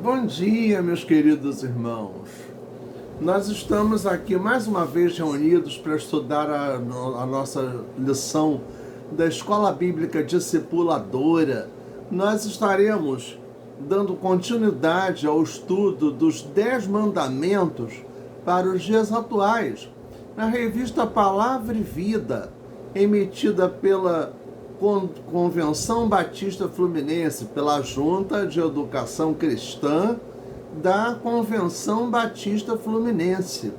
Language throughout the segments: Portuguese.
Bom dia, meus queridos irmãos. Nós estamos aqui mais uma vez reunidos para estudar a nossa lição da Escola Bíblica Discipuladora. Nós estaremos dando continuidade ao estudo dos 10 mandamentos para os dias atuais, na revista Palavra e Vida, emitida pela Convenção Batista Fluminense, pela Junta de Educação Cristã da Convenção Batista Fluminense,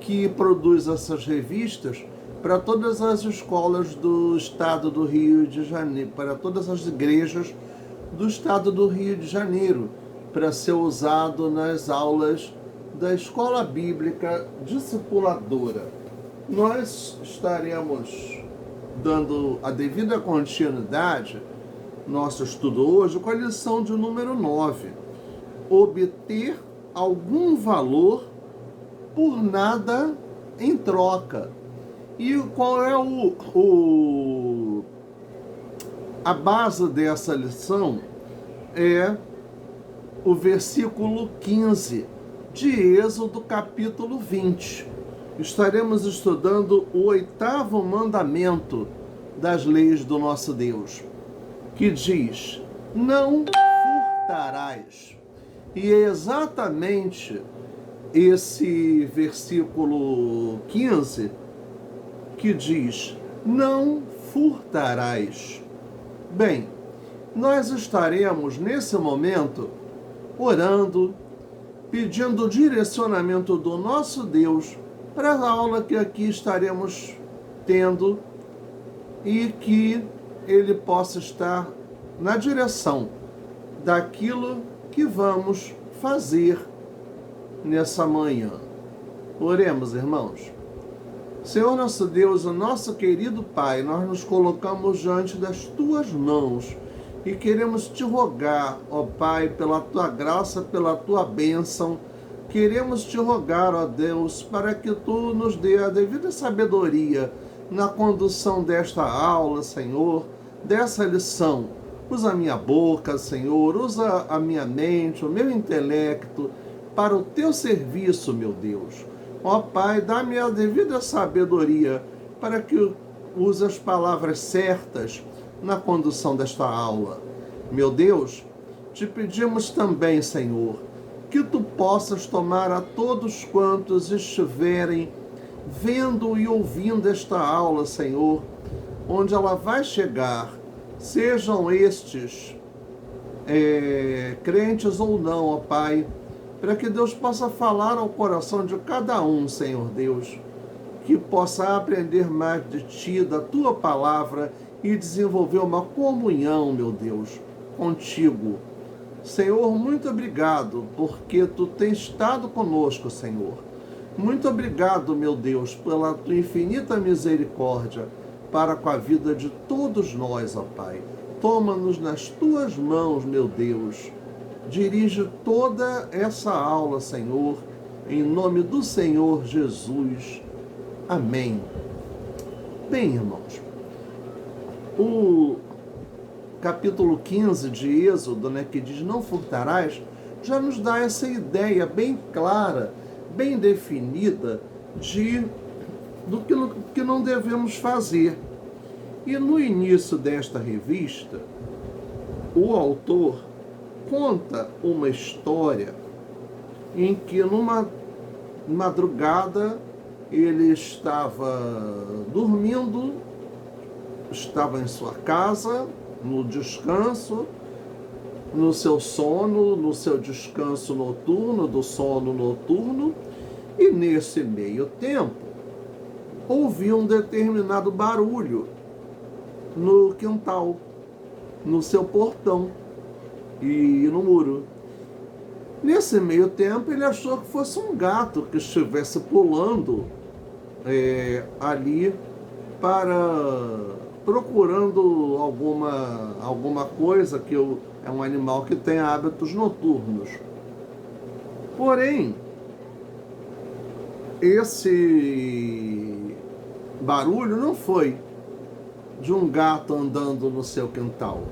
que produz essas revistas para todas as escolas do estado do Rio de Janeiro, para todas as igrejas do estado do Rio de Janeiro, para ser usado nas aulas da Escola Bíblica Discipuladora. Nós estaremos dando a devida continuidade nosso estudo hoje com a lição de número 9. Obter algum valor por nada em troca. E qual é a base dessa lição? É o versículo 15 de Êxodo capítulo 20. Estaremos estudando o 8º mandamento das leis do nosso Deus, que diz: não furtarás. E é exatamente esse versículo 15 que diz: não furtarás. Bem, nós estaremos nesse momento orando, pedindo o direcionamento do nosso Deus para a aula que aqui estaremos tendo e que ele possa estar na direção daquilo que vamos fazer nessa manhã. Oremos, irmãos. Senhor nosso Deus, o nosso querido Pai, nós nos colocamos diante das Tuas mãos e queremos Te rogar, ó Pai, pela Tua graça, pela Tua bênção. Queremos Te rogar, ó Deus, para que Tu nos dê a devida sabedoria na condução desta aula, Senhor, dessa lição. Usa a minha boca, Senhor, usa a minha mente, o meu intelecto, para o Teu serviço, meu Deus. Ó Pai, dá-me a devida sabedoria para que use as palavras certas na condução desta aula. Meu Deus, Te pedimos também, Senhor, que Tu possas tomar a todos quantos estiverem vendo e ouvindo esta aula, Senhor, onde ela vai chegar, sejam estes crentes ou não, ó Pai, para que Deus possa falar ao coração de cada um, Senhor Deus, que possa aprender mais de Ti, da Tua palavra e desenvolver uma comunhão, meu Deus, contigo. Senhor, muito obrigado, porque Tu tens estado conosco, Senhor. Muito obrigado, meu Deus, pela Tua infinita misericórdia para com a vida de todos nós, ó Pai. Toma-nos nas Tuas mãos, meu Deus. Dirige toda essa aula, Senhor, em nome do Senhor Jesus. Amém. Bem, irmãos, o capítulo 15 de Êxodo, que diz não furtarás, já nos dá essa ideia bem clara, bem definida do que não devemos fazer. E no início desta revista, o autor conta uma história em que numa madrugada ele estava dormindo, estava em sua casa, no descanso, no seu sono, no seu descanso noturno, do sono noturno, e nesse meio tempo ouviu um determinado barulho no quintal, no seu portão e no muro. Nesse meio tempo ele achou que fosse um gato que estivesse pulando ali procurando alguma coisa, que é um animal que tem hábitos noturnos. Porém, esse barulho não foi de um gato andando no seu quintal,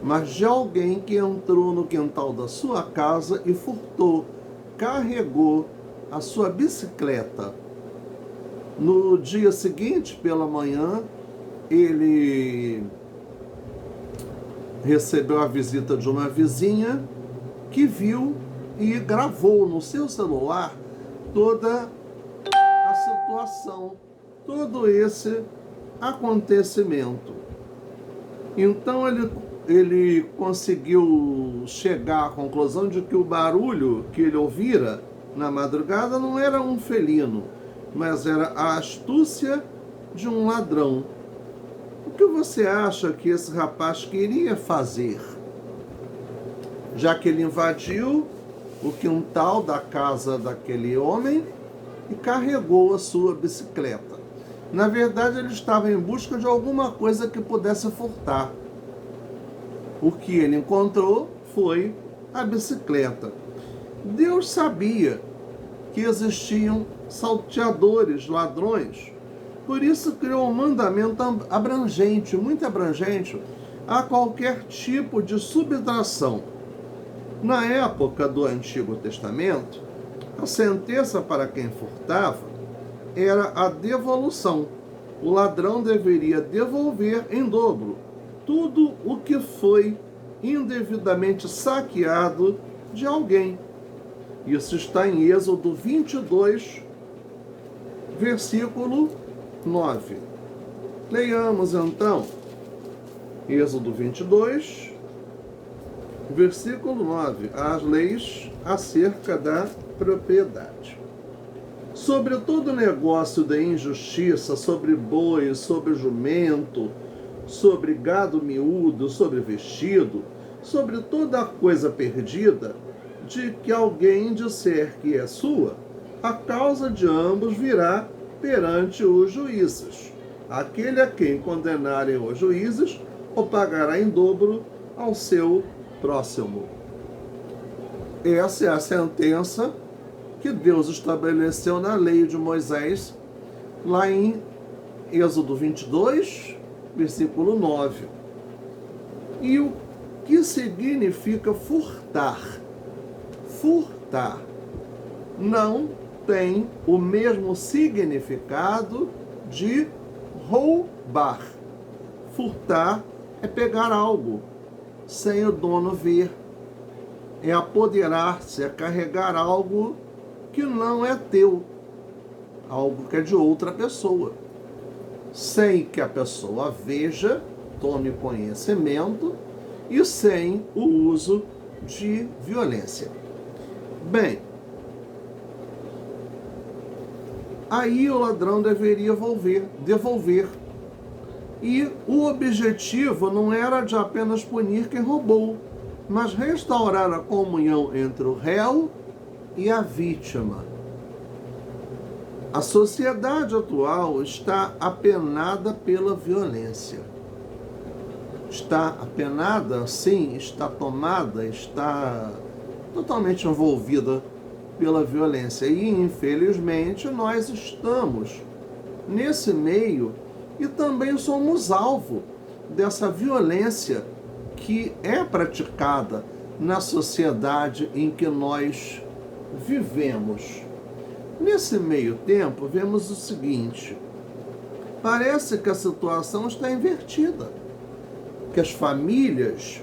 mas de alguém que entrou no quintal da sua casa e furtou, carregou a sua bicicleta. No dia seguinte, pela manhã, ele recebeu a visita de uma vizinha que viu e gravou no seu celular toda a situação, todo esse acontecimento. Então ele conseguiu chegar à conclusão de que o barulho que ele ouvira na madrugada não era um felino, mas era a astúcia de um ladrão. O que você acha que esse rapaz queria fazer? Já que ele invadiu o quintal da casa daquele homem e carregou a sua bicicleta. Na verdade, ele estava em busca de alguma coisa que pudesse furtar. O que ele encontrou foi a bicicleta. Deus sabia que existiam salteadores, ladrões. Por isso criou um mandamento abrangente, muito abrangente, a qualquer tipo de subtração. Na época do Antigo Testamento, a sentença para quem furtava era a devolução. O ladrão deveria devolver em dobro tudo o que foi indevidamente saqueado de alguém. Isso está em Êxodo 22, versículo 9. Leiamos então Êxodo 22, versículo 9, as leis acerca da propriedade. Sobre todo negócio de injustiça, sobre boi, sobre jumento, sobre gado miúdo, sobre vestido, sobre toda coisa perdida, de que alguém disser que é sua, a causa de ambos virá perante os juízes. Aquele a quem condenarem os juízes, o pagará em dobro ao seu próximo. Essa é a sentença que Deus estabeleceu na lei de Moisés, lá em Êxodo 22, versículo 9. E o que significa furtar? Furtar não tem o mesmo significado de roubar. Furtar é pegar algo sem o dono ver, é apoderar-se, é carregar algo que não é teu, algo que é de outra pessoa, sem que a pessoa veja, tome conhecimento e sem o uso de violência. Bem, aí o ladrão deveria devolver. E o objetivo não era de apenas punir quem roubou, mas restaurar a comunhão entre o réu e a vítima. A sociedade atual está apenada pela violência. Está apenada, sim, está tomada, está totalmente envolvida pela violência. E, infelizmente, nós estamos nesse meio e também somos alvo dessa violência que é praticada na sociedade em que nós vivemos. Nesse meio tempo, vemos o seguinte: parece que a situação está invertida, que as famílias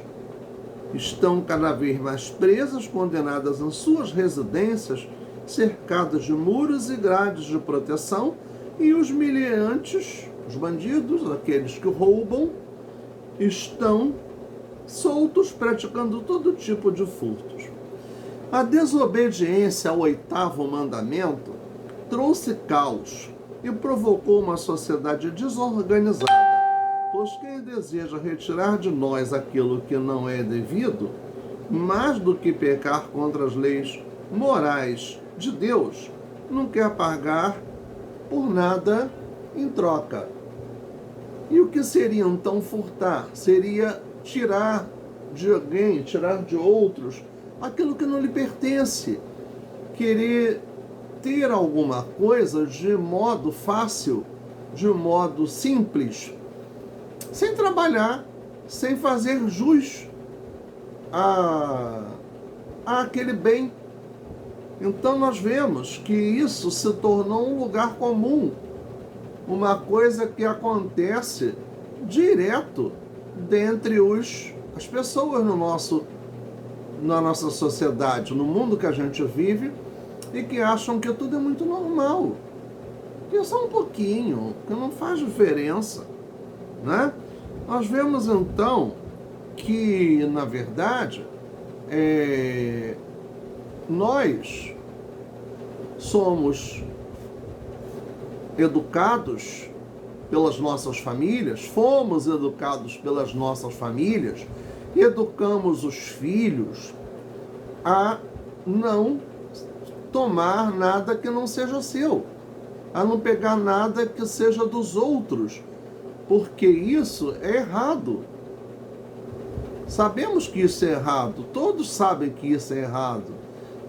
estão cada vez mais presas, condenadas em suas residências, cercadas de muros e grades de proteção, e os meliantes, os bandidos, aqueles que roubam, estão soltos, praticando todo tipo de furtos. A desobediência ao 8º mandamento trouxe caos e provocou uma sociedade desorganizada, pois quem deseja retirar de nós aquilo que não é devido, mais do que pecar contra as leis morais de Deus, não quer pagar por nada em troca. E o que seria então furtar? Seria tirar de alguém, tirar de outros aquilo que não lhe pertence, querer ter alguma coisa de modo fácil, de modo simples, sem trabalhar, sem fazer jus àquele bem. Então nós vemos que isso se tornou um lugar comum, uma coisa que acontece direto dentre as pessoas na nossa sociedade, no mundo que a gente vive, e que acham que tudo é muito normal. Que é só um pouquinho, que não faz diferença, né? Nós vemos então que, na verdade, nós somos educados pelas nossas famílias, fomos educados pelas nossas famílias, educamos os filhos a não tomar nada que não seja seu, a não pegar nada que seja dos outros, porque isso é errado. Sabemos que isso é errado, todos sabem que isso é errado,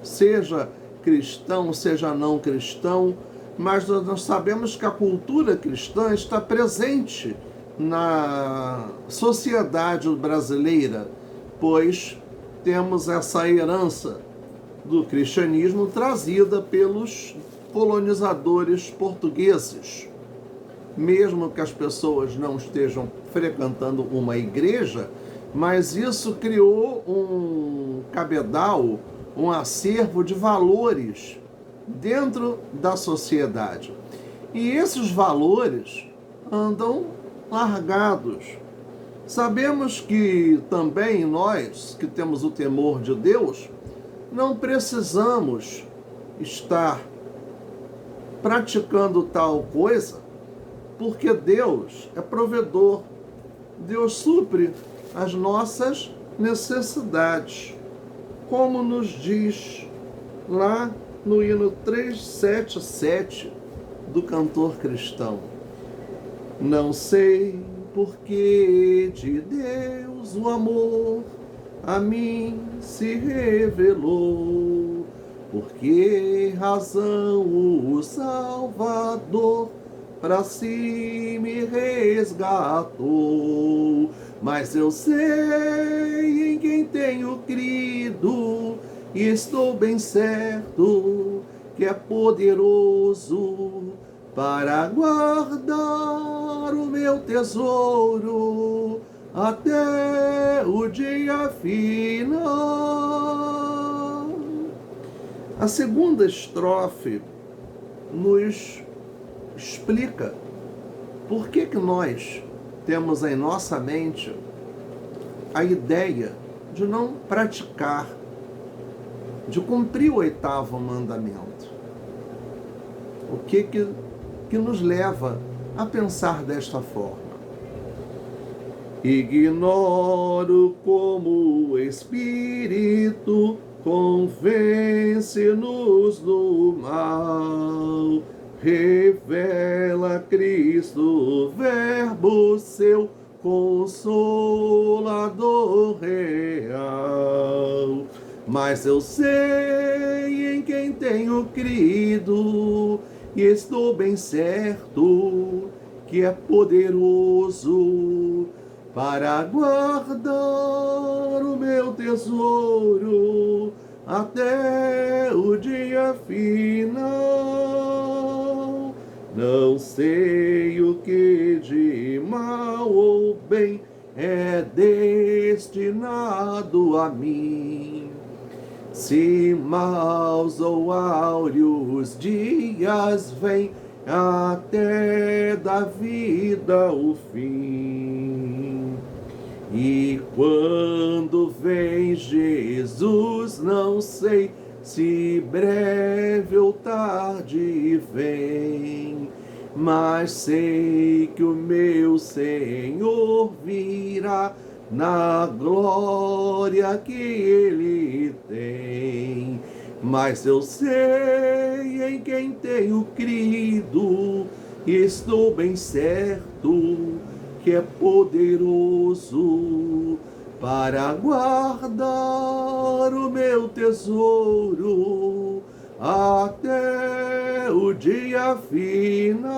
seja cristão, seja não cristão, mas nós sabemos que a cultura cristã está presente na sociedade brasileira, pois temos essa herança do cristianismo trazida pelos colonizadores portugueses. Mesmo que as pessoas não estejam frequentando uma igreja, mas isso criou um cabedal, um acervo de valores dentro da sociedade. E esses valores andam largados. Sabemos que também nós, que temos o temor de Deus, não precisamos estar praticando tal coisa, porque Deus é provedor. Deus supre as nossas necessidades, como nos diz lá no hino 377 do cantor cristão. Não sei por que de Deus o amor a mim se revelou, por que razão o Salvador para si me resgatou. Mas eu sei em quem tenho crido, e estou bem certo que é poderoso para guardar o meu tesouro até o dia final. A segunda estrofe nos explica por que nós temos em nossa mente a ideia de não praticar, de cumprir o 8º mandamento. O que nos leva a pensar desta forma? Ignoro como o Espírito convence-nos do mal, revela Cristo, Verbo seu, Consolador real. Mas eu sei em quem tenho crido, e estou bem certo que é poderoso para guardar o meu tesouro até o dia final. Não sei o que de mal ou bem é destinado a mim, se maus ou áureos dias vêm até da vida o fim. E quando vem Jesus, não sei se breve ou tarde vem, mas sei que o meu Senhor virá na glória que Ele tem. Mas eu sei em quem tenho crido, e estou bem certo que é poderoso para guardar o meu tesouro até o dia final.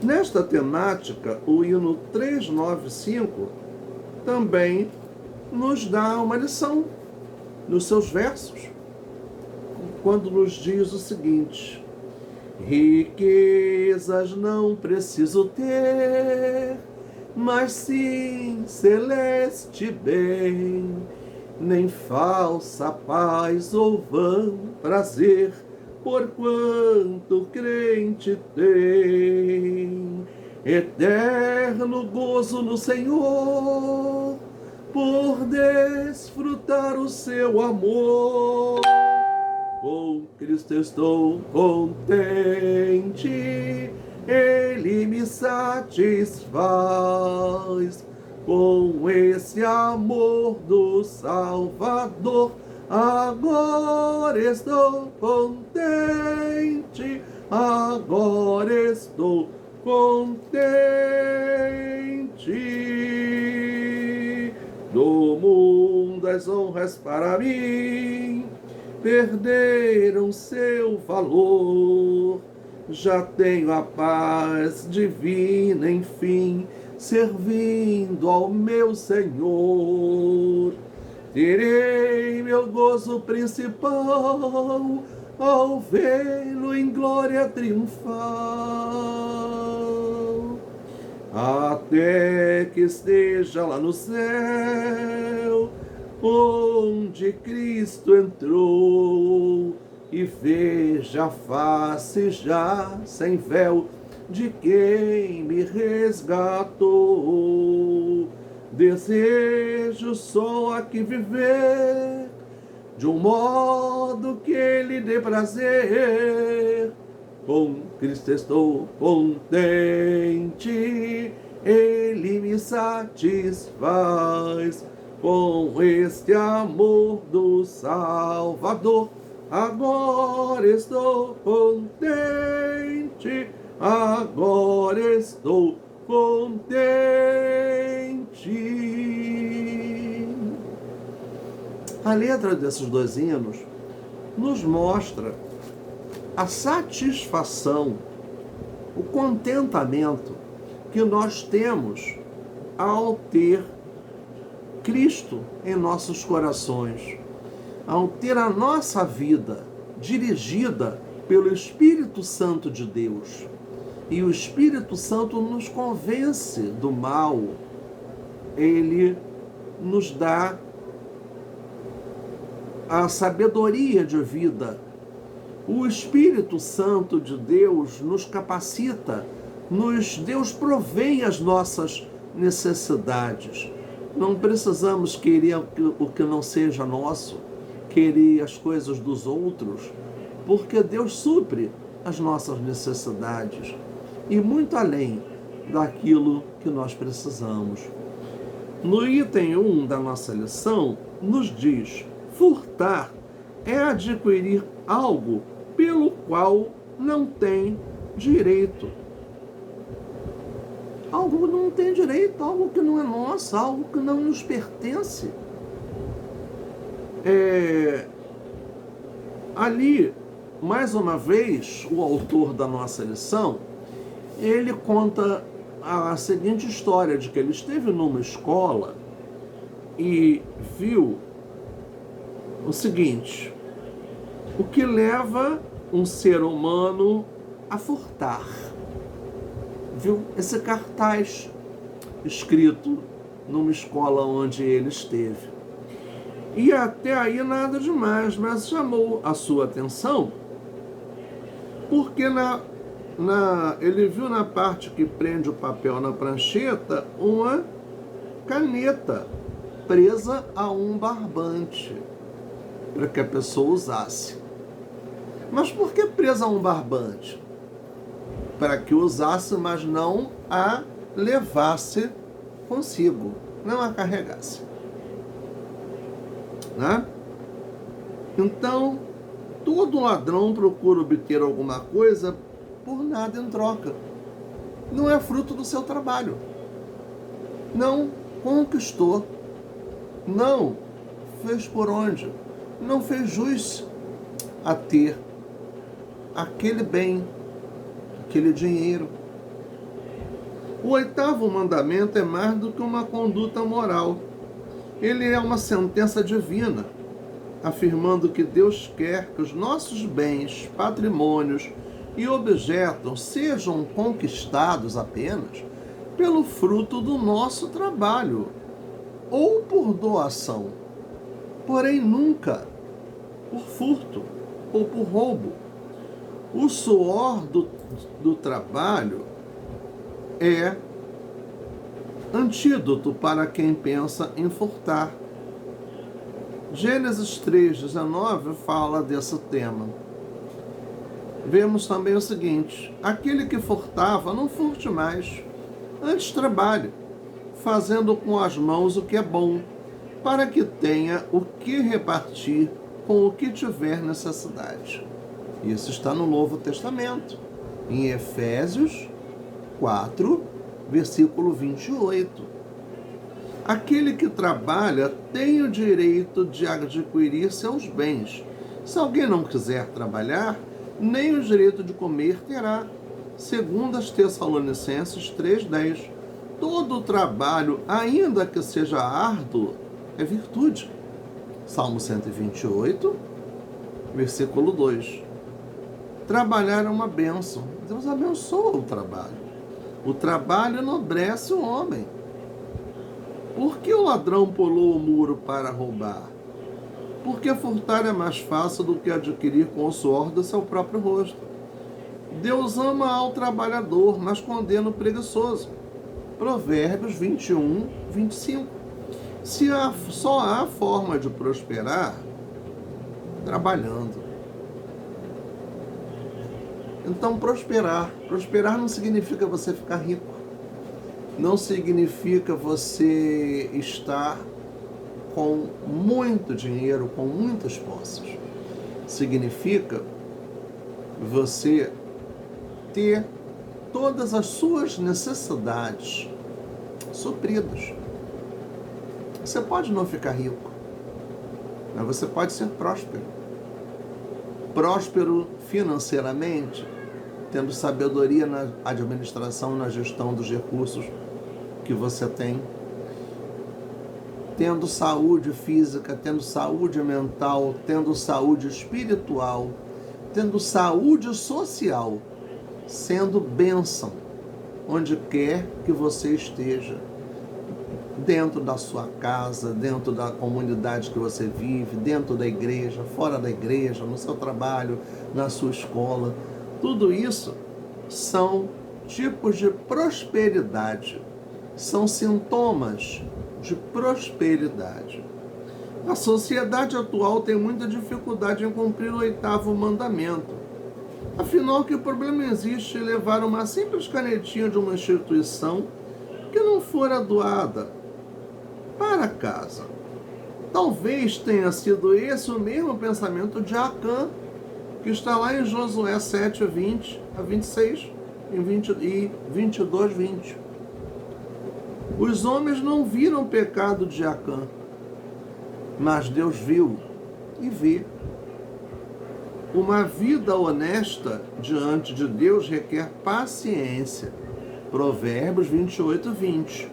Nesta temática, o hino 395 também nos dá uma lição nos seus versos, quando nos diz o seguinte: riquezas não preciso ter, mas sim celeste bem, nem falsa paz ou vão prazer, porquanto crente tem eterno gozo no Senhor, por desfrutar o seu amor. Com Cristo estou contente, Ele me satisfaz. Com esse amor do Salvador, agora estou contente, agora estou contente. Do mundo as honras para mim perderam seu valor, já tenho a paz divina, enfim, servindo ao meu Senhor. Terei meu gozo principal ao vê-lo em glória triunfal, até que esteja lá no céu, onde Cristo entrou, e veja a face já sem véu de quem me resgatou. Desejo só aqui viver de um modo que Ele dê prazer. Com Cristo estou contente, Ele me satisfaz. Com este amor do Salvador, agora estou contente, agora estou contente. A letra desses dois hinos nos mostra a satisfação, o contentamento que nós temos ao ter Cristo em nossos corações, ao ter a nossa vida dirigida pelo Espírito Santo de Deus. E o Espírito Santo nos convence do mal, ele nos dá a sabedoria de vida. O Espírito Santo de Deus nos capacita, Deus provém as nossas necessidades. Não precisamos querer o que não seja nosso, querer as coisas dos outros, porque Deus supre as nossas necessidades e muito além daquilo que nós precisamos. No item 1 da nossa lição, nos diz: furtar é adquirir algo pelo qual não tem direito. Algo que não tem direito, algo que não é nosso, algo que não nos pertence. Ali, mais uma vez, o autor da nossa lição, ele conta a seguinte história, de que ele esteve numa escola e viu o seguinte: o que leva um ser humano a furtar. Viu esse cartaz escrito numa escola onde ele esteve. E até aí nada demais, mas chamou a sua atenção porque ele viu na parte que prende o papel na prancheta uma caneta presa a um barbante para que a pessoa usasse. Mas por que presa a um barbante? Para que usasse, mas não a levasse consigo, não a carregasse. Né? Então, todo ladrão procura obter alguma coisa por nada em troca. Não é fruto do seu trabalho. Não conquistou. Não fez por onde. Não fez jus a ter aquele bem, aquele dinheiro. O 8º mandamento é mais do que uma conduta moral. Ele é uma sentença divina, afirmando que Deus quer que os nossos bens, patrimônios e objetos sejam conquistados apenas pelo fruto do nosso trabalho ou por doação, porém nunca por furto ou por roubo. O suor do trabalho é antídoto para quem pensa em furtar. Gênesis 3,19 fala desse tema. Vemos também o seguinte: aquele que furtava, não furte mais, antes trabalhe, fazendo com as mãos o que é bom, para que tenha o que repartir com o que tiver necessidade. Isso está no Novo Testamento, em Efésios 4, versículo 28. Aquele que trabalha tem o direito de adquirir seus bens. Se alguém não quiser trabalhar, nem o direito de comer terá. Segundo as Tessalonicenses 3,10. Todo trabalho, ainda que seja árduo, é virtude. Salmo 128, versículo 2. Trabalhar é uma bênção. Deus abençoa o trabalho. O trabalho enobrece o homem. Por que o ladrão pulou o muro para roubar? Porque furtar é mais fácil do que adquirir com o suor do seu próprio rosto. Deus ama ao trabalhador, mas condena o preguiçoso. Provérbios 21, 25. Só há forma de prosperar trabalhando. Então, prosperar não significa você ficar rico. Não significa você estar com muito dinheiro, com muitas posses. Significa você ter todas as suas necessidades supridas. Você pode não ficar rico, mas você pode ser próspero. Próspero financeiramente, tendo sabedoria na administração, na gestão dos recursos que você tem, tendo saúde física, tendo saúde mental, tendo saúde espiritual, tendo saúde social, sendo bênção onde quer que você esteja, dentro da sua casa, dentro da comunidade que você vive, dentro da igreja, fora da igreja, no seu trabalho, na sua escola. Tudo isso são tipos de prosperidade, são sintomas de prosperidade. A sociedade atual tem muita dificuldade em cumprir o 8º mandamento. Afinal, que problema existe em levar uma simples canetinha de uma instituição que não fora doada para casa? Talvez tenha sido esse o mesmo pensamento de Acã, que está lá em Josué 7, 20 a 26 e 22, 20. Os homens não viram o pecado de Acã, mas Deus viu e vê. Uma vida honesta diante de Deus requer paciência. Provérbios 28, 20.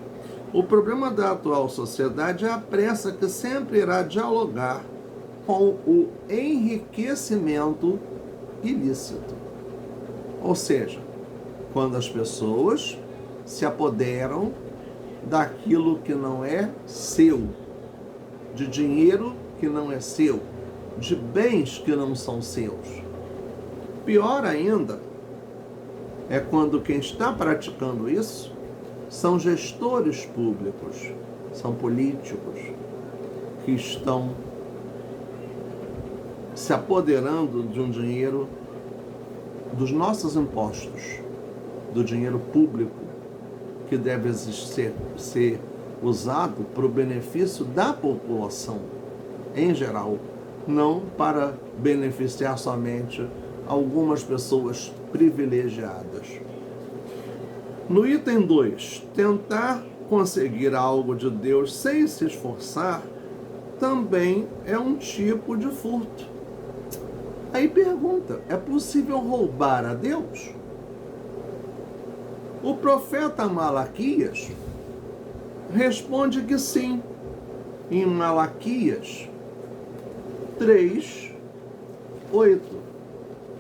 O problema da atual sociedade é a pressa que sempre irá dialogar com o enriquecimento ilícito. Ou seja, quando as pessoas se apoderam daquilo que não é seu, de dinheiro que não é seu, de bens que não são seus. Pior ainda é quando quem está praticando isso são gestores públicos, são políticos que estão se apoderando de um dinheiro, dos nossos impostos, do dinheiro público, que deve ser usado para o benefício da população em geral, não para beneficiar somente algumas pessoas privilegiadas. No item 2, tentar conseguir algo de Deus sem se esforçar também é um tipo de furto. Aí pergunta, é possível roubar a Deus? O profeta Malaquias responde que sim. em Malaquias 3:8.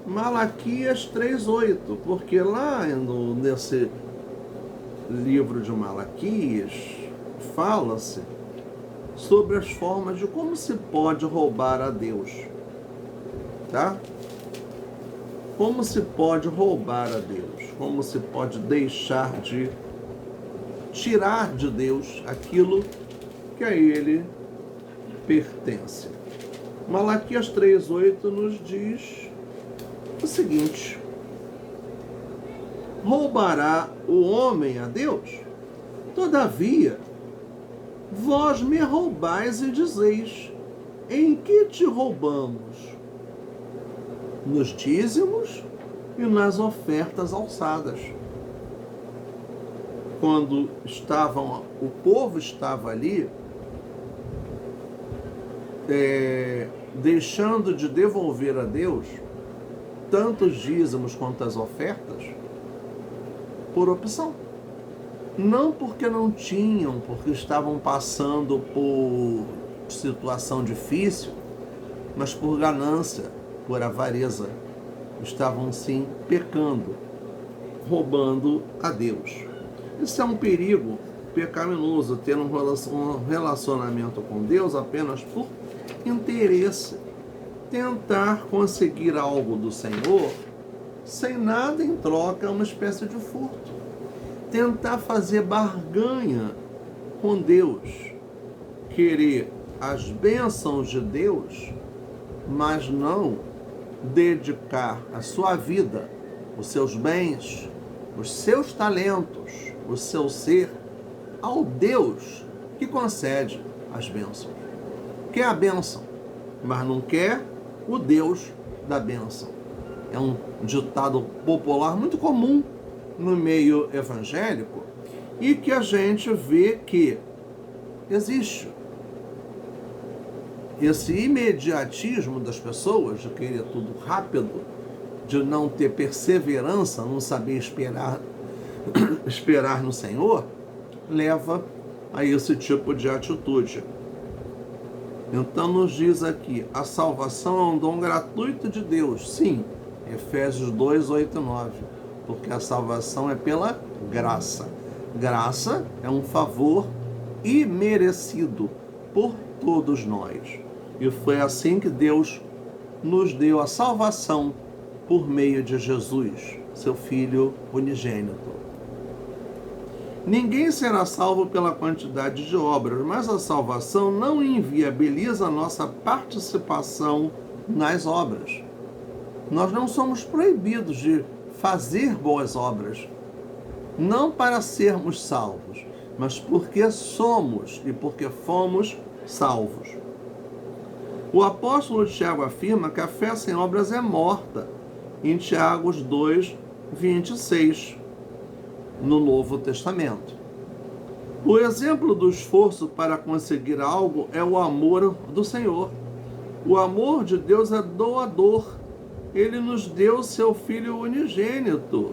Malaquias 3:8, porque lá nesse livro de Malaquias fala-se sobre as formas de como se pode roubar a Deus, tá? Como se pode roubar a Deus, como se pode deixar de tirar de Deus aquilo que a Ele pertence. Malaquias 3:8 nos diz o seguinte: roubará o homem a Deus? Todavia, vós me roubais e dizeis: em que te roubamos? Nos dízimos e nas ofertas alçadas. Quando o povo estava ali, deixando de devolver a Deus tanto os dízimos quanto as ofertas, por opção. Não porque não tinham, porque estavam passando por situação difícil, mas por ganância, por avareza. Estavam sim pecando, roubando a Deus. Isso é um perigo pecaminoso, ter um relacionamento com Deus apenas por interesse. Tentar conseguir algo do Senhor sem nada em troca é uma espécie de furto. Tentar fazer barganha com Deus, querer as bênçãos de Deus, mas não dedicar a sua vida, os seus bens, os seus talentos, o seu ser ao Deus que concede as bênçãos. Quer a bênção, mas não quer o Deus da bênção. É um ditado popular muito comum no meio evangélico e que a gente vê que existe. Esse imediatismo das pessoas de querer tudo rápido, de não ter perseverança, não saber esperar no Senhor, leva a esse tipo de atitude. Então nos diz aqui, a salvação é um dom gratuito de Deus. Sim, Efésios 2:8-9, porque a salvação é pela graça. Graça é um favor imerecido por todos nós. E foi assim que Deus nos deu a salvação por meio de Jesus, seu Filho unigênito. Ninguém será salvo pela quantidade de obras, mas a salvação não inviabiliza a nossa participação nas obras. Nós não somos proibidos de fazer boas obras, não para sermos salvos, mas porque somos e porque fomos salvos. O apóstolo Tiago afirma que a fé sem obras é morta, em Tiago 2:26, no Novo Testamento. O exemplo do esforço para conseguir algo é o amor do Senhor. O amor de Deus é doador. Ele nos deu seu Filho unigênito.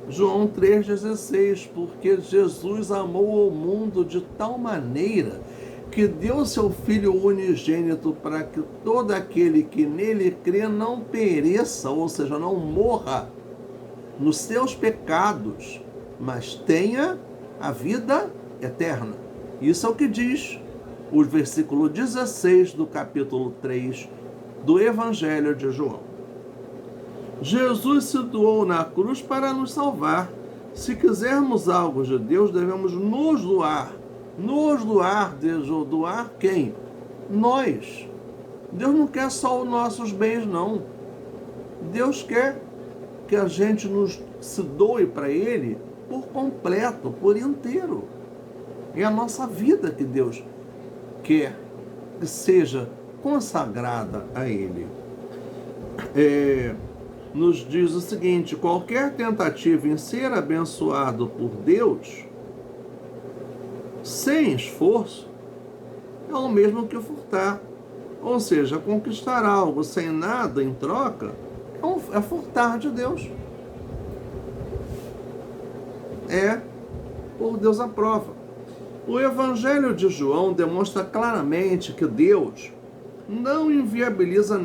João 3,16, porque Jesus amou o mundo de tal maneira que deu seu Filho unigênito para que todo aquele que nele crê não pereça, ou seja, não morra nos seus pecados, mas tenha a vida eterna. Isso é o que diz o versículo 16 do capítulo 3 do Evangelho de João. Jesus se doou na cruz para nos salvar. Se quisermos algo de Deus, devemos nos doar. Nos doar, doar quem? Nós. Deus não quer só os nossos bens, não. Deus quer que a gente se doe para Ele por completo, por inteiro. É a nossa vida que Deus quer que seja consagrada a Ele. Nos diz o seguinte: qualquer tentativa em ser abençoado por Deus sem esforço é o mesmo que furtar. Ou seja, conquistar algo sem nada em troca é furtar de Deus. Por Deus à prova. O Evangelho de João demonstra claramente que Deus não inviabiliza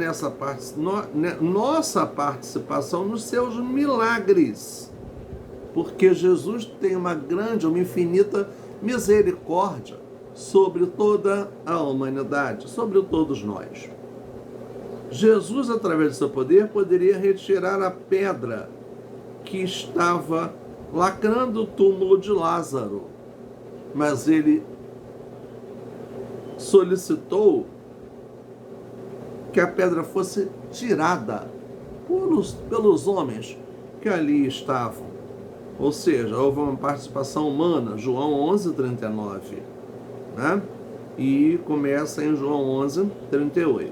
nossa participação nos seus milagres, porque Jesus tem uma infinita misericórdia sobre toda a humanidade, sobre todos nós. Jesus, através do seu poder, poderia retirar a pedra que estava lacrando o túmulo de Lázaro, mas ele solicitou que a pedra fosse tirada pelos homens que ali estavam. Ou seja, houve uma participação humana, João 11:39, né? E começa em João 11:38.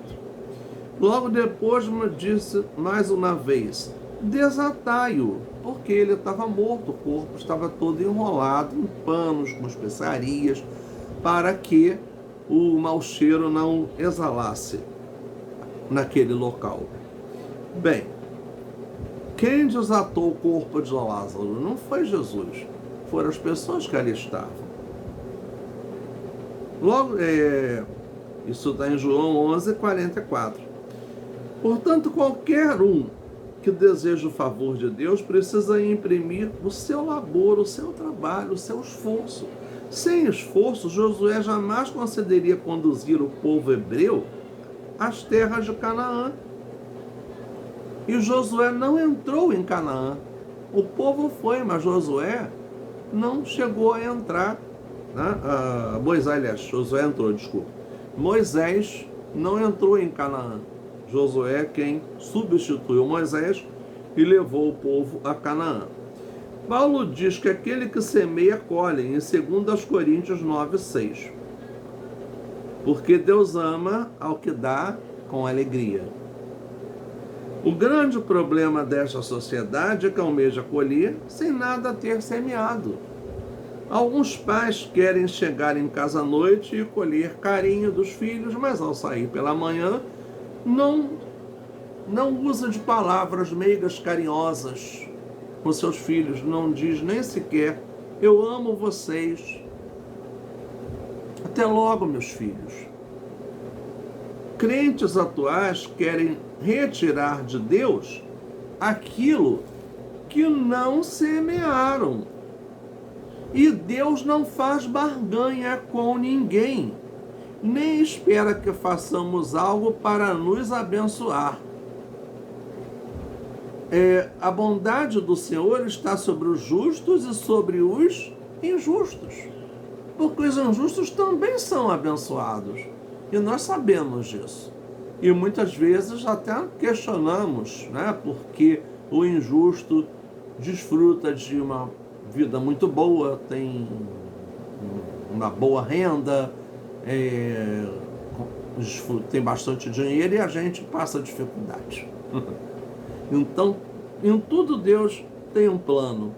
Logo depois disse mais uma vez, desatai-o, porque ele estava morto, o corpo estava todo enrolado em panos, com especiarias, para que o mau cheiro não exalasse naquele local. Bem, quem desatou o corpo de Lázaro não foi Jesus, foram as pessoas que ali estavam. Logo, isso está em João 11:44. Portanto, qualquer um que deseja o favor de Deus precisa imprimir o seu labor, o seu trabalho, o seu esforço. Sem esforço, Josué jamais concederia conduzir o povo hebreu às terras de Canaã. E Josué não entrou em Canaã. O povo foi, mas Josué não chegou a entrar. Josué entrou, desculpa. Moisés não entrou em Canaã. Josué é quem substituiu Moisés e levou o povo a Canaã. Paulo diz que aquele que semeia colhe, em 2 Coríntios 9:6. Porque Deus ama ao que dá com alegria. O grande problema desta sociedade é que almeja colher sem nada ter semeado. Alguns pais querem chegar em casa à noite e colher carinho dos filhos, mas ao sair pela manhã não usa de palavras meigas carinhosas com seus filhos, não diz nem sequer eu amo vocês. Até logo, meus filhos. Crentes atuais querem retirar de Deus aquilo que não semearam. E Deus não faz barganha com ninguém, nem espera que façamos algo para nos abençoar. A bondade do Senhor está sobre os justos e sobre os injustos, porque os injustos também são abençoados, e nós sabemos disso. E muitas vezes até questionamos, né, porque o injusto desfruta de uma vida muito boa, tem uma boa renda, tem bastante dinheiro, e a gente passa dificuldade. Então, em tudo Deus tem um plano.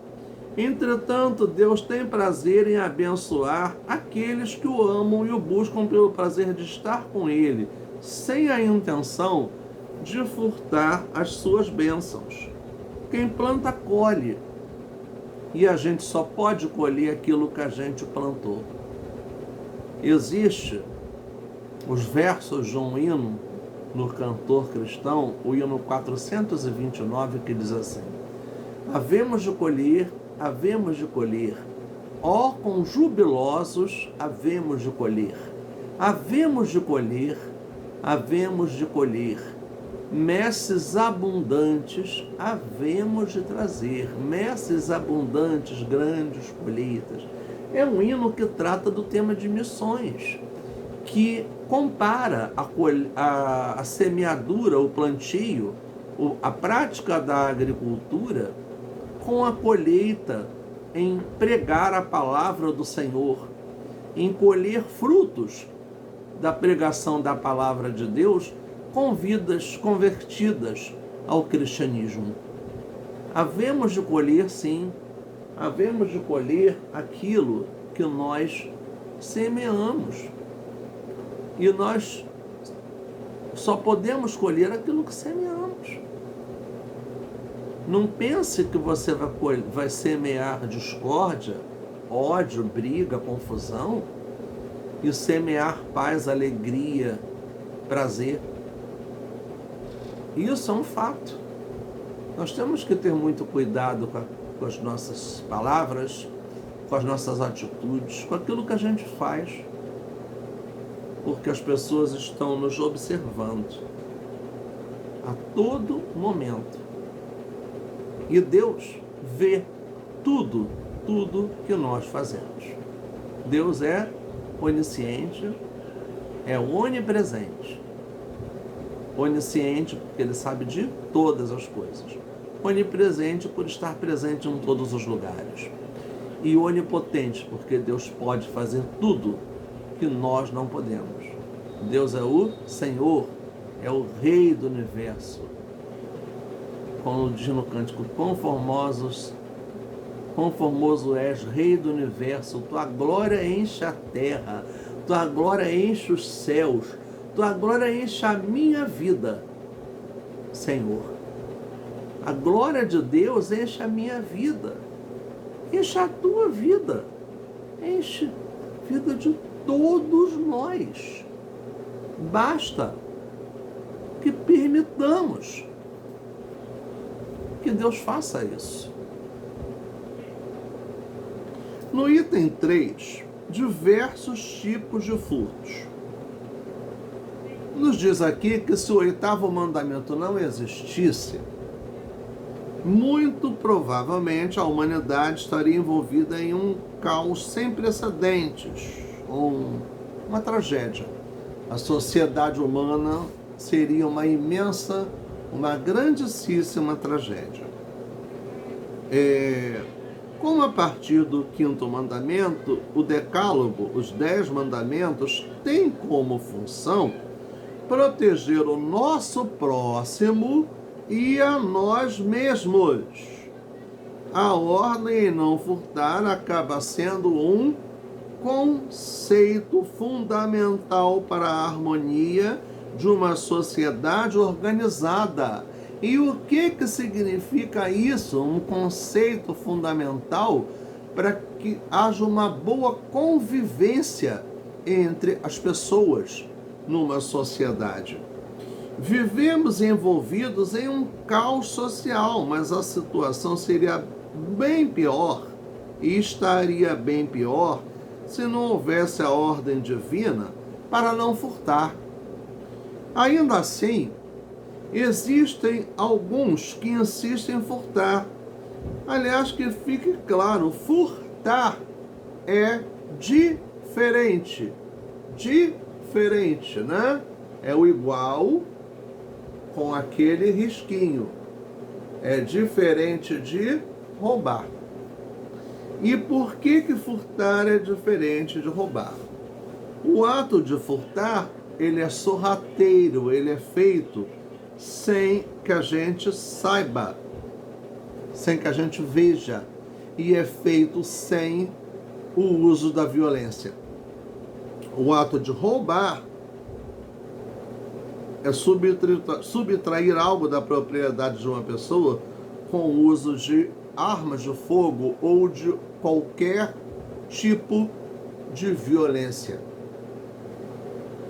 Entretanto, Deus tem prazer em abençoar aqueles que o amam e o buscam pelo prazer de estar com Ele, sem a intenção de furtar as suas bênçãos. Quem planta, colhe. E a gente só pode colher aquilo que a gente plantou. Existe os versos de um hino no cantor cristão, o hino 429, que diz assim: havemos de colher, ó, com jubilosos havemos de colher, messes abundantes havemos de trazer, messes abundantes, grandes colheitas. É um hino que trata do tema de missões, que compara a semeadura, o plantio, a prática da agricultura com a colheita, em pregar a palavra do Senhor, em colher frutos da pregação da palavra de Deus com vidas convertidas ao cristianismo. Havemos de colher, sim, havemos de colher aquilo que nós semeamos. E nós só podemos colher aquilo que semeamos. Não pense que você vai semear discórdia, ódio, briga, confusão e semear paz, alegria, prazer. Isso é um fato. Nós temos que ter muito cuidado com as nossas palavras, com as nossas atitudes, com aquilo que a gente faz, porque as pessoas estão nos observando a todo momento. E Deus vê tudo que nós fazemos. Deus é onisciente, é onipresente. Onisciente porque Ele sabe de todas as coisas. Onipresente por estar presente em todos os lugares. E onipotente porque Deus pode fazer tudo que nós não podemos. Deus é o Senhor, é o Rei do Universo. Como diz no cântico, quão formoso és, Rei do Universo, tua glória enche a terra, tua glória enche os céus, tua glória enche a minha vida, Senhor. A glória de Deus enche a minha vida, enche a tua vida, enche a vida de todos nós. Basta que permitamos que Deus faça isso. No item 3, diversos tipos de furtos. Nos diz aqui que se o 8º mandamento não existisse, muito provavelmente a humanidade estaria envolvida em um caos sem precedentes, ou uma tragédia. A sociedade humana seria uma grandíssima tragédia. Como a partir do 5º mandamento, o decálogo, os 10 mandamentos, tem como função proteger o nosso próximo e a nós mesmos. A ordem em não furtar acaba sendo um conceito fundamental para a harmonia de uma sociedade organizada. E o que significa isso? Um conceito fundamental para que haja uma boa convivência entre as pessoas numa sociedade. Vivemos envolvidos em um caos social, mas a situação seria bem pior e estaria bem pior se não houvesse a ordem divina para não furtar. Ainda assim, existem alguns que insistem em furtar. Aliás, que fique claro, furtar é diferente. Diferente, né? É o igual com aquele risquinho. É diferente de roubar. E por que furtar é diferente de roubar? O ato de furtar, ele é sorrateiro, ele é feito sem que a gente saiba, sem que a gente veja, e é feito sem o uso da violência. O ato de roubar é subtrair algo da propriedade de uma pessoa com o uso de armas de fogo ou de qualquer tipo de violência.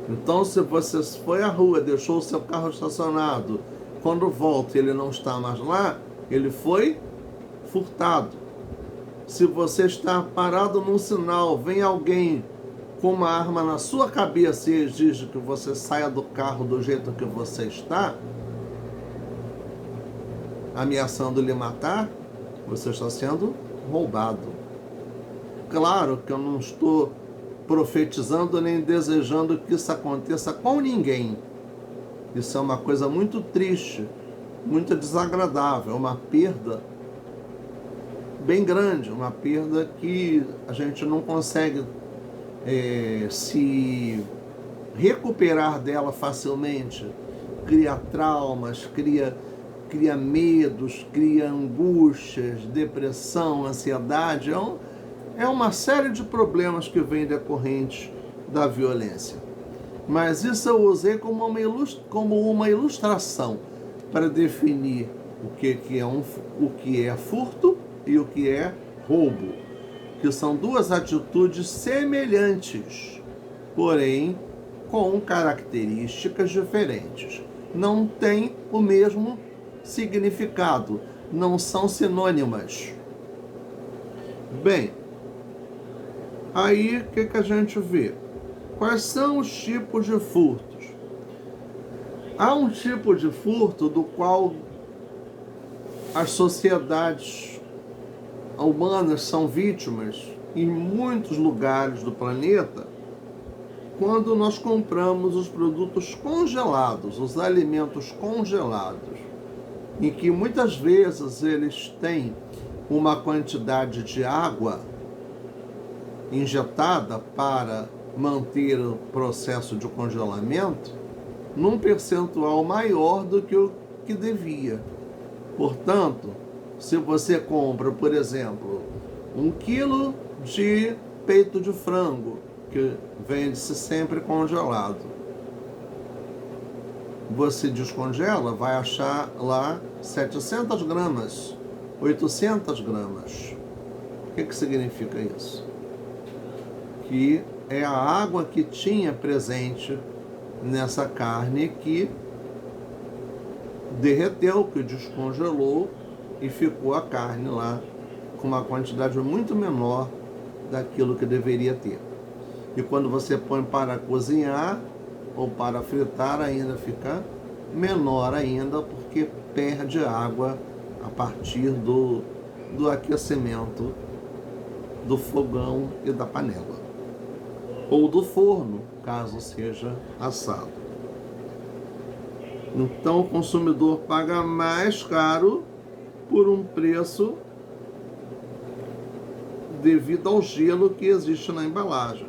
Então, se você foi à rua, deixou o seu carro estacionado, quando volta ele não está mais lá, ele foi furtado. Se você está parado num sinal, vem alguém com uma arma na sua cabeça e exige que você saia do carro do jeito que você está, ameaçando lhe matar, você está sendo roubado. Claro que eu não estou profetizando nem desejando que isso aconteça com ninguém. Isso é uma coisa muito triste, muito desagradável, uma perda bem grande, uma perda que a gente não consegue se recuperar dela facilmente. Cria traumas, cria medos, cria angústias, depressão, ansiedade. É uma série de problemas que vêm decorrentes da violência. Mas isso eu usei como uma ilustração para definir o que é furto e o que é roubo. que são duas atitudes semelhantes, porém com características diferentes. Não têm o mesmo significado, não são sinônimas. Bem, aí o que a gente vê? Quais são os tipos de furtos? Há um tipo de furto do qual as sociedades humanas são vítimas em muitos lugares do planeta, quando nós compramos os produtos congelados, os alimentos congelados, em que muitas vezes eles têm uma quantidade de água injetada para manter o processo de congelamento num percentual maior do que o que devia. Portanto, se você compra, por exemplo, 1 quilo de peito de frango, que vende-se sempre congelado, você descongela, vai achar lá 700 gramas, 800 gramas. O que significa isso? Que é a água que tinha presente nessa carne que derreteu, que descongelou e ficou a carne lá com uma quantidade muito menor daquilo que deveria ter. E quando você põe para cozinhar ou para fritar, ainda fica menor ainda, porque perde água a partir do aquecimento do fogão e da panela, ou do forno, caso seja assado. Então o consumidor paga mais caro por um preço devido ao gelo que existe na embalagem.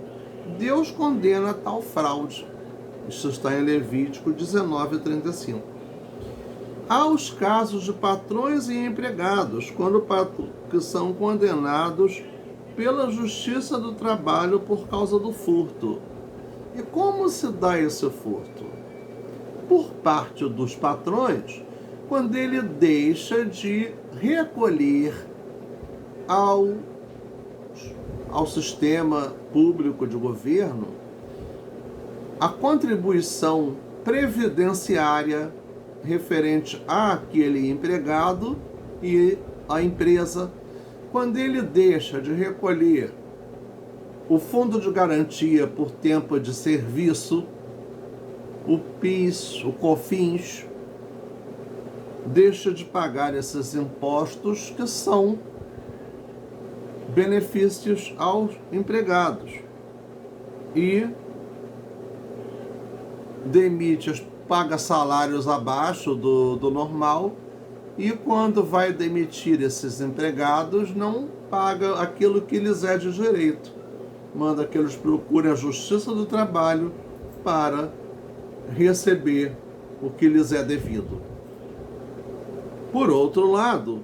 Deus condena tal fraude. Isso está em Levítico 19:35. Há os casos de patrões e empregados, que são condenados pela Justiça do Trabalho por causa do furto. E como se dá esse furto? Por parte dos patrões, quando ele deixa de recolher ao sistema público de governo a contribuição previdenciária referente àquele empregado e à empresa, quando ele deixa de recolher o fundo de garantia por tempo de serviço, o PIS, o COFINS, deixa de pagar esses impostos que são benefícios aos empregados e paga salários abaixo do normal, e quando vai demitir esses empregados não paga aquilo que lhes é de direito, manda que eles procurem a Justiça do Trabalho para receber o que lhes é devido. Por outro lado,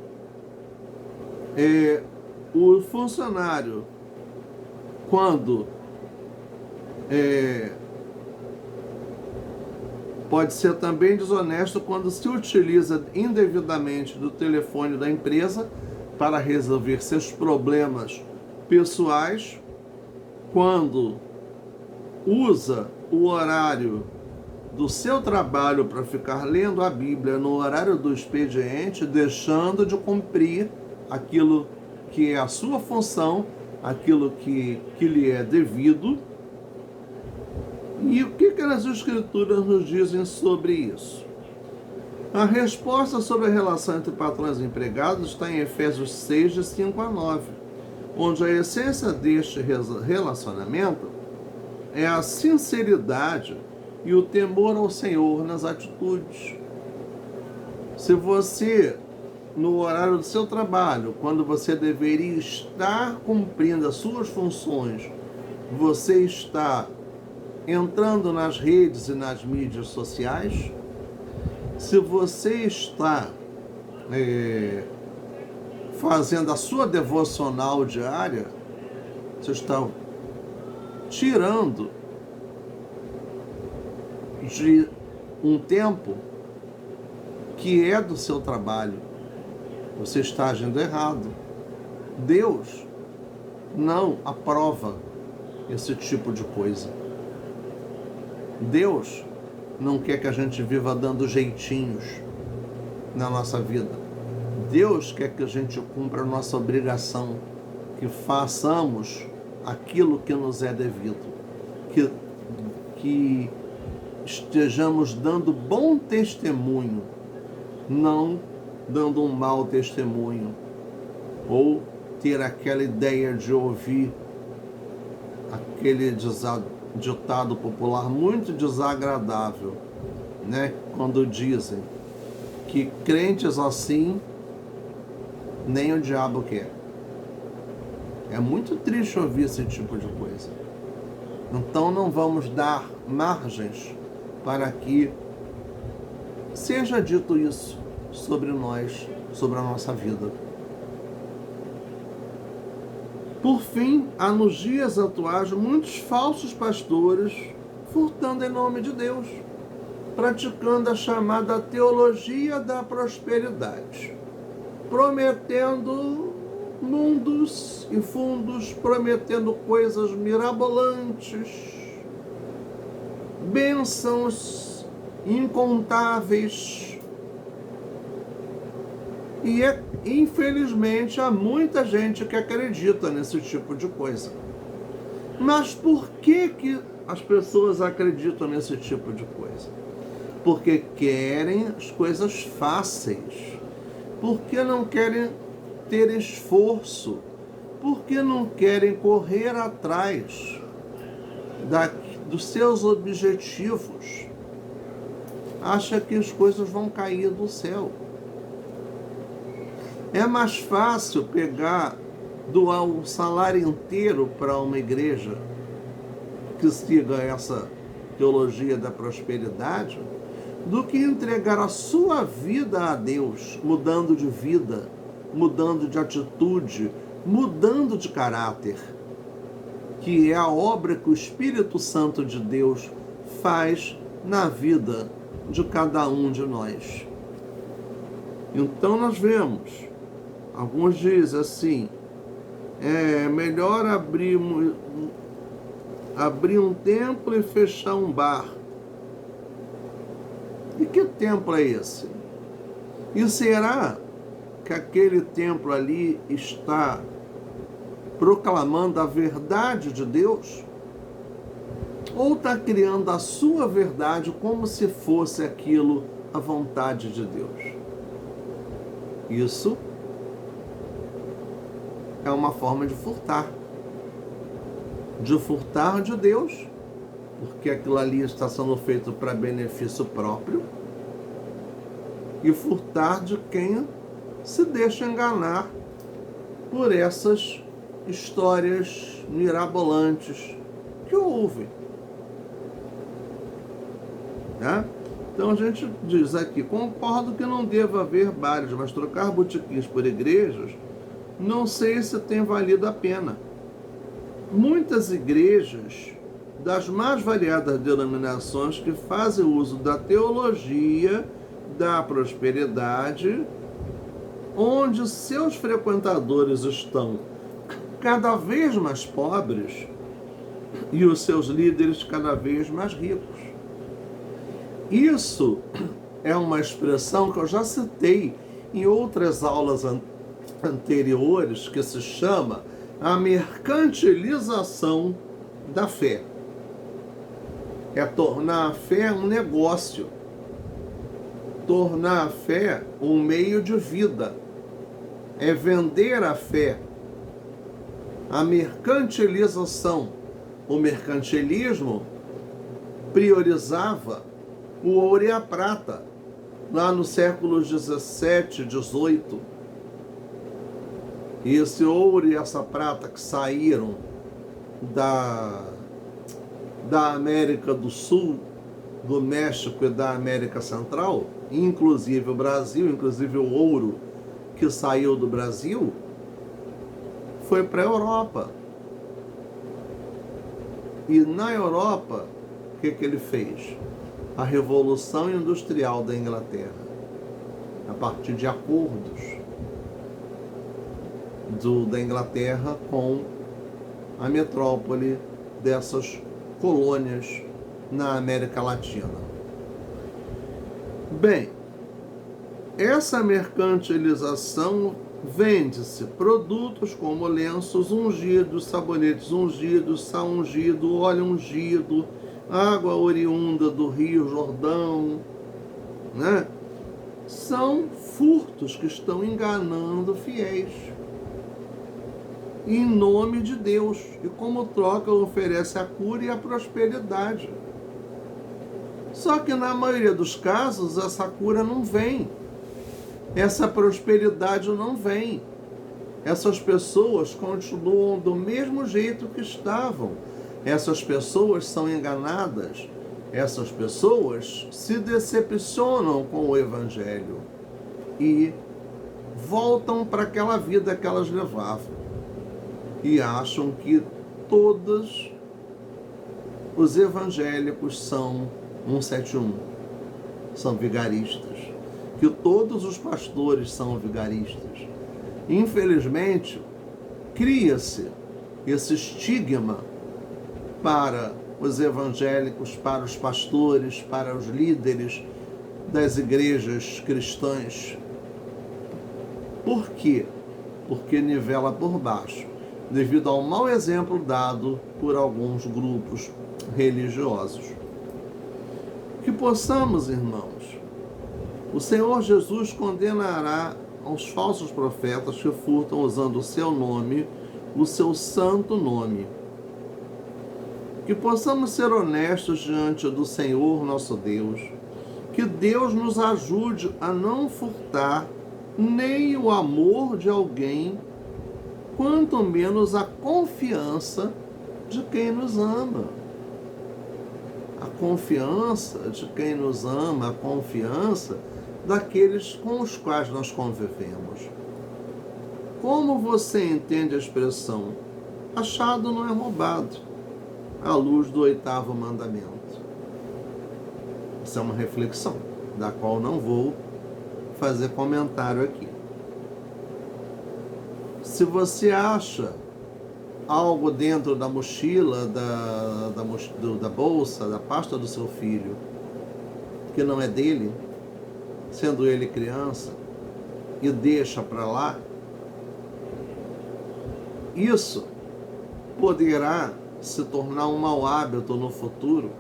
o funcionário, quando pode ser também desonesto quando se utiliza indevidamente do telefone da empresa para resolver seus problemas pessoais, quando usa o horário do seu trabalho para ficar lendo a Bíblia no horário do expediente, deixando de cumprir aquilo que é a sua função, aquilo que lhe é devido. E o que as Escrituras nos dizem sobre isso? A resposta sobre a relação entre patrões e empregados está em Efésios 6, de 5 a 9, onde a essência deste relacionamento é a sinceridade e o temor ao Senhor nas atitudes. Se você, no horário do seu trabalho, quando você deveria estar cumprindo as suas funções, você está entrando nas redes e nas mídias sociais, se você está fazendo a sua devocional diária, você está tirando de um tempo que é do seu trabalho. Você está agindo errado. Deus não aprova esse tipo de coisa. Deus não quer que a gente viva dando jeitinhos na nossa vida. Deus quer que a gente cumpra a nossa obrigação, que façamos aquilo que nos é devido, que estejamos dando bom testemunho, não dando um mau testemunho, ou ter aquela ideia de ouvir aquele ditado popular muito desagradável, né? Quando dizem que crentes assim nem o diabo quer. É muito triste ouvir esse tipo de coisa. Então não vamos dar margens para que seja dito isso sobre nós, sobre a nossa vida. Por fim, há nos dias atuais muitos falsos pastores furtando em nome de Deus, praticando a chamada teologia da prosperidade, prometendo mundos e fundos, prometendo coisas mirabolantes, bênçãos incontáveis. E infelizmente há muita gente que acredita nesse tipo de coisa. Mas por que as pessoas acreditam nesse tipo de coisa? Porque querem as coisas fáceis, porque não querem ter esforço, porque não querem correr atrás dos seus objetivos. Acha que as coisas vão cair do céu. É mais fácil doar um salário inteiro para uma igreja que siga essa teologia da prosperidade do que entregar a sua vida a Deus, mudando de vida, mudando de atitude, mudando de caráter, que é a obra que o Espírito Santo de Deus faz na vida de cada um de nós. Então nós vemos, alguns dizem assim, é melhor abrir um templo e fechar um bar. E que templo é esse? E será que aquele templo ali está proclamando a verdade de Deus? Ou está criando a sua verdade como se fosse aquilo a vontade de Deus? Isso é uma forma de furtar de Deus, porque aquilo ali está sendo feito para benefício próprio, e furtar de quem se deixa enganar por essas histórias mirabolantes que ouvem. Né? Então a gente diz aqui, concordo que não deva haver bares, mas trocar botequins por igrejas, não sei se tem valido a pena. Muitas igrejas das mais variadas denominações que fazem uso da teologia da prosperidade, onde seus frequentadores estão cada vez mais pobres e os seus líderes cada vez mais ricos. Isso é uma expressão que eu já citei em outras aulas anteriores, que se chama a mercantilização da fé. É tornar a fé um negócio, tornar a fé um meio de vida, é vender a fé. A mercantilização, o mercantilismo priorizava o ouro e a prata, lá no século 17, 18. E esse ouro e essa prata que saíram da América do Sul, do México e da América Central, inclusive o Brasil, inclusive o ouro que saiu do Brasil, foi para a Europa. E na Europa, o que ele fez? A Revolução Industrial da Inglaterra, a partir de acordos da Inglaterra com a metrópole dessas colônias na América Latina. Bem, essa mercantilização vende-se produtos como lenços ungidos, sabonetes ungidos, sal ungido, óleo ungido, água oriunda do Rio Jordão, né? São furtos que estão enganando fiéis em nome de Deus, e como troca oferece a cura e a prosperidade. Só que na maioria dos casos essa cura não vem, essa prosperidade não vem. Essas pessoas continuam do mesmo jeito que estavam. Essas pessoas são enganadas. Essas pessoas se decepcionam com o Evangelho e voltam para aquela vida que elas levavam. E acham que todos os evangélicos são 171, são vigaristas, que todos os pastores são vigaristas. Infelizmente, cria-se esse estigma para os evangélicos, para os pastores, para os líderes das igrejas cristãs. Por quê? Porque nivela por baixo, devido ao mau exemplo dado por alguns grupos religiosos. Que possamos, irmãos, o Senhor Jesus condenará aos falsos profetas que furtam usando o seu nome, o seu santo nome. Que possamos ser honestos diante do Senhor nosso Deus. Que Deus nos ajude a não furtar nem o amor de alguém, quanto menos a confiança de quem nos ama. A confiança de quem nos ama, a confiança daqueles com os quais nós convivemos. Como você entende a expressão achado não é roubado, à luz do 8º mandamento? Isso é uma reflexão, da qual não vou fazer comentário aqui. Se você acha algo dentro da mochila, da bolsa, da pasta do seu filho, que não é dele, sendo ele criança, e deixa para lá, isso poderá se tornar um mau hábito no futuro,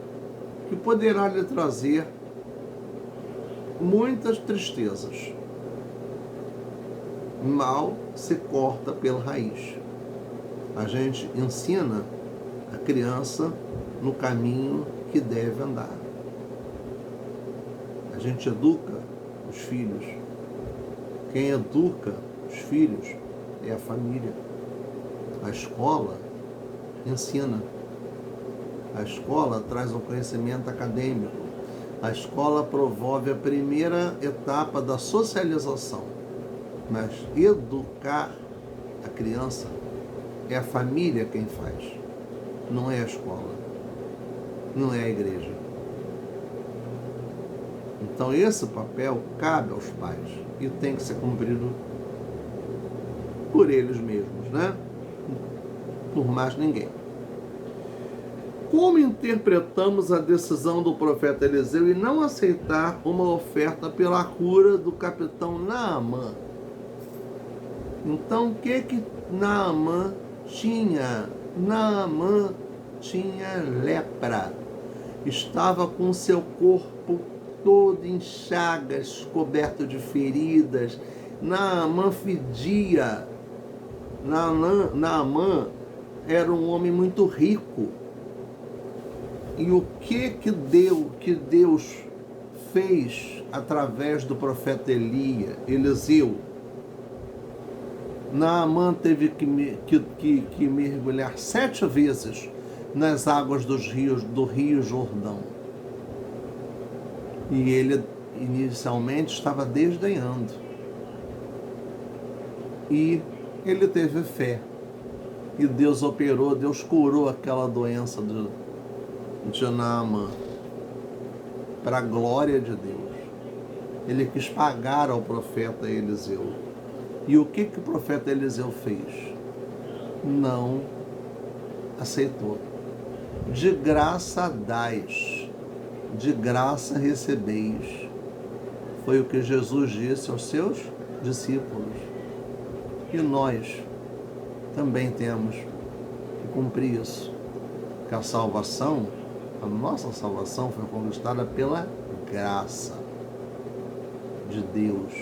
que poderá lhe trazer muitas tristezas. Mal se corta pela raiz. A gente ensina a criança no caminho que deve andar. A gente educa os filhos. Quem educa os filhos é a família. A escola ensina. A escola traz um conhecimento acadêmico. A escola promove a primeira etapa da socialização. Mas educar a criança é a família quem faz. Não é a escola. Não é a igreja. Então esse papel cabe aos pais e tem que ser cumprido por eles mesmos, né? Por mais ninguém. Como interpretamos a decisão do profeta Eliseu em não aceitar uma oferta pela cura do capitão Naamã? Então, o que Naamã tinha? Naamã tinha lepra. Estava com seu corpo todo em chagas, coberto de feridas. Naamã fedia. Naamã era um homem muito rico. E o que Deus fez através do profeta Eliseu? Naamã teve que mergulhar 7 vezes nas águas do Rio Jordão. E ele inicialmente estava desdenhando. E ele teve fé. E Deus operou, Deus curou aquela doença de Naamã, para a glória de Deus. Ele quis pagar ao profeta Eliseu. E o que o profeta Eliseu fez? Não aceitou. De graça dais, de graça recebeis. Foi o que Jesus disse aos seus discípulos. E nós também temos que cumprir isso. Que a salvação, a nossa salvação foi conquistada pela graça de Deus.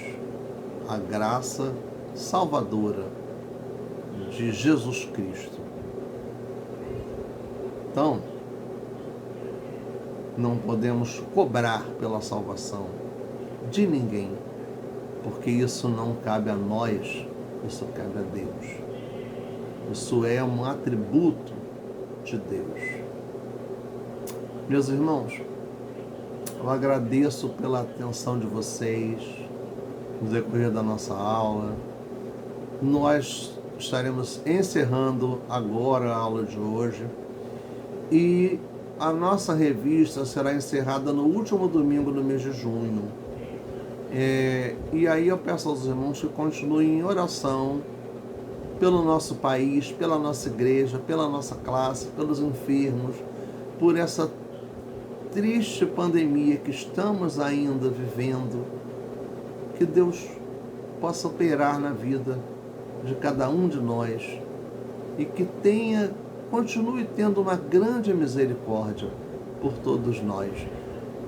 A graça salvadora de Jesus Cristo. Então, não podemos cobrar pela salvação de ninguém, porque isso não cabe a nós, isso cabe a Deus. Isso é um atributo de Deus. Meus irmãos, eu agradeço pela atenção de vocês no decorrer da nossa aula. Nós estaremos encerrando agora a aula de hoje e a nossa revista será encerrada no último domingo do mês de junho. E aí eu peço aos irmãos que continuem em oração pelo nosso país, pela nossa igreja, pela nossa classe, pelos enfermos, por essa triste pandemia que estamos ainda vivendo. Que Deus possa operar na vida de cada um de nós e que continue tendo uma grande misericórdia por todos nós,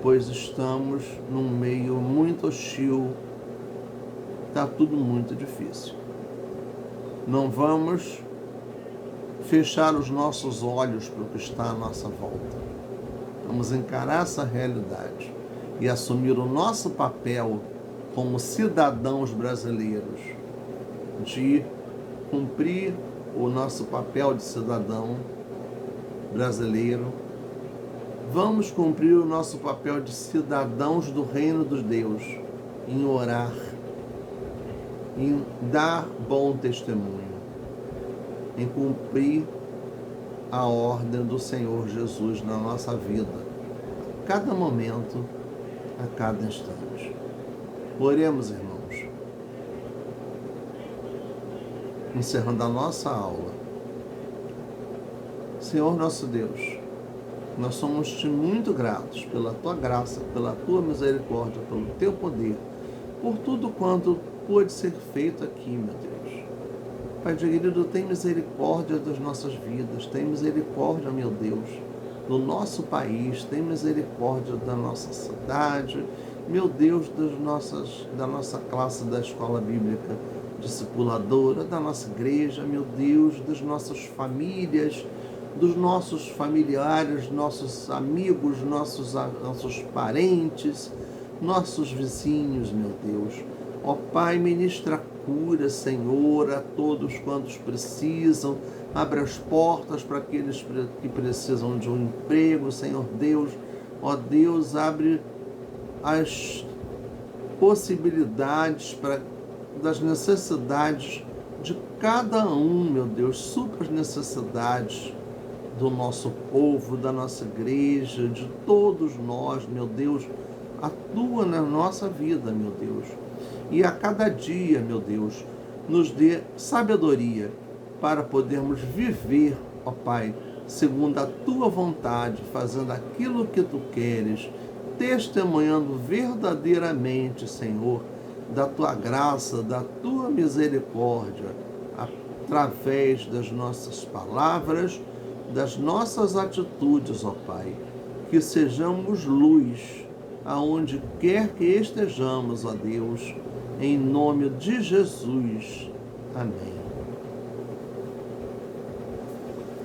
pois estamos num meio muito hostil, está tudo muito difícil. Não vamos fechar os nossos olhos para o que está à nossa volta. Vamos encarar essa realidade e assumir o nosso papel como cidadãos brasileiros, de cumprir o nosso papel de cidadão brasileiro. Vamos cumprir o nosso papel de cidadãos do reino dos Deus, em orar, em dar bom testemunho, em cumprir a ordem do Senhor Jesus na nossa vida, a cada momento, a cada instante. Oremos, irmãos. Encerrando a nossa aula. Senhor nosso Deus, nós somos-te muito gratos pela tua graça, pela tua misericórdia, pelo teu poder, por tudo quanto pôde ser feito aqui, meu Deus. Pai querido, tem misericórdia das nossas vidas, tem misericórdia, meu Deus, do nosso país, tem misericórdia da nossa cidade, meu Deus, da nossa classe da escola bíblica discipuladora, da nossa igreja, meu Deus, das nossas famílias, dos nossos familiares, nossos amigos, nossos parentes, nossos vizinhos, meu Deus. Ó Pai, ministra cura, Senhor, a todos quantos precisam. Abre as portas para aqueles que precisam de um emprego, Senhor Deus. Ó Deus, abre as possibilidades das necessidades de cada um, meu Deus. Supra as necessidades do nosso povo, da nossa igreja, de todos nós, meu Deus. Atua na nossa vida, meu Deus. E a cada dia, meu Deus, nos dê sabedoria para podermos viver, ó Pai, segundo a tua vontade, fazendo aquilo que tu queres, testemunhando verdadeiramente, Senhor, da tua graça, da tua misericórdia, através das nossas palavras, das nossas atitudes, ó Pai. Que sejamos luz aonde quer que estejamos, ó Deus, em nome de Jesus. Amém.